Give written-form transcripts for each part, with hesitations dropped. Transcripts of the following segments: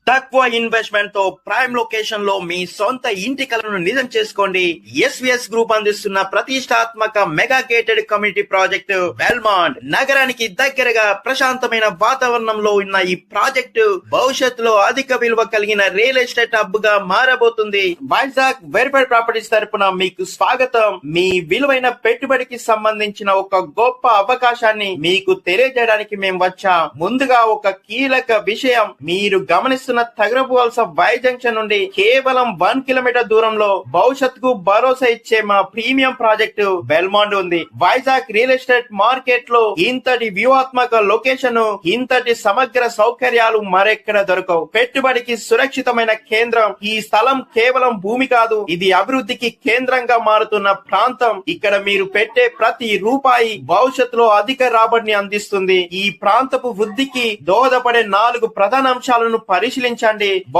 తక్కువ ఇన్వెస్ట్మెంట్ తో prime location లో మీ సొంత ఇంటి కలను నిజం చేసుకోండి. ఎస్విఎస్ గ్రూప్ అందిస్తున్న ప్రతిష్టాత్మక mega gated community project Belmont. నగరానికి దగ్గరగా ప్రశాంతమైన వాతావరణంలో ఉన్న ఈ ప్రాజెక్టు భవిష్యత్తులో అధిక విలువ కలిగిన రియల్ ఎస్టేట్ హబ్ గా మారబోతుంది. వైజాగ్ వెరిఫైడ్ ప్రాపర్టీస్ తరపున మీకు స్వాగతం. మీ విలువైన పెట్టుబడికి సంబంధించిన ఒక గొప్ప అవకాశాన్ని మీకు తెలియజేయడానికి మేము వచ్చాం. ముందుగా ఒక కీలక విషయం, మీరు గమనిస్తున్న తగరపు వలస వై జంక్షన్ నుండి కేవలం 1 కిలోమీటర్ దూరంలో భవిష్యత్తుకు భరోసా ఇచ్చే మా ప్రీమియం ప్రాజెక్టు బెల్మాంట్ ఉంది. వైజాగ్ రియల్ ఎస్టేట్ మార్కెట్ లో ఇంతటి వ్యూహాత్మక లొకేషన్, ఇంతటి సమగ్ర సౌకర్యాలు మరెక్కడ దొరకవు. పెట్టుబడికి సురక్షితమైన కేంద్రం. ఈ స్థలం కేవలం భూమి కాదు, ఇది అభివృద్ధికి కేంద్రంగా మారుతున్న ప్రాంతం. ఇక్కడ మీరు పెట్టే ప్రతి రూపాయి భవిష్యత్తులో అధిక రాబడిని అందిస్తుంది. ఈ ప్రాంతపు వృద్ధికి దోహదపడే 4 ప్రధాన అంశాలను పరిశీలించండి.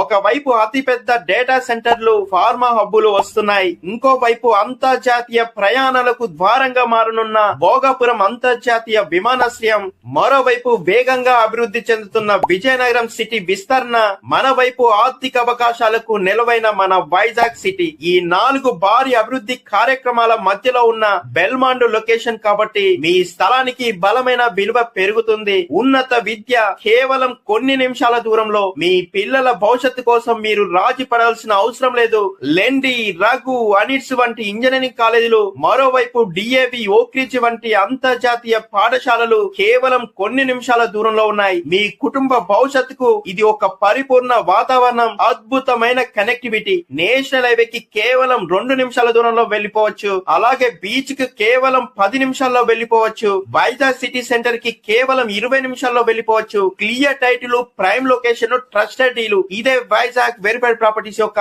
ఒకవైపు అతిపెద్ద డేటా సెంటర్లు, ఫార్మా హబ్బులు వస్తున్నాయి. ఇంకోవైపు అంతర్జాతీయ ప్రయాణాలకు ద్వారంగా మారనున్న భోగాపురం అంతర్జాతీయ విమానాశ్రయం, మరోవైపు వేగంగా అభివృద్ధి చెందుతున్న విజయనగరం సిటీ విస్తరణ, మన వైపు ఆర్థిక అవకాశాలకు నిలవైన మన వైజాగ్ సిటీ. ఈ 4 భారీ అభివృద్ధి కార్యక్రమాల మధ్యలో ఉన్న బెల్మాండ్ లొకేషన్ కాబట్టి మీ స్థలానికి బలమైన విలువ పెరుగుతుంది. ఉన్నత విద్య కేవలం కొన్ని నిమిషాల దూరంలో. మీ పిల్లల భవిష్యత్తు కోసం మీరు రాజీ పడాల్సిన అవసరం లేదు. లెండి, రఘు, అనిట్స్ వంటి ఇంజనీరింగ్ కాలేజీలు, మరోవైపు డిఏవి, ఓక్రిడ్జ్ వంటి అంతర్జాతీయ పాఠశాలలు కేవలం కొన్ని నిమిషాల దూరంలో ఉన్నాయి. మీ కుటుంబ భవిష్యత్తుకు ఇది ఒక పరిపూర్ణ వాతావరణం. అద్భుతమైన కనెక్టివిటీ. నేషనల్ హైవేకి కేవలం 2 నిమిషాల దూరంలో వెళ్లిపోవచ్చు. అలాగే బీచ్ కి కేవలం 10 నిమిషాల్లో వెళ్లిపోవచ్చు. వైజాగ్ సిటీ సెంటర్ కి కేవలం 20 నిమిషాల్లో వెళ్లిపోవచ్చు. Clear title, prime location, trusted deal. ఇదే వైజాగ్ వెరిఫైడ్ ప్రాపర్టీస్ యొక్క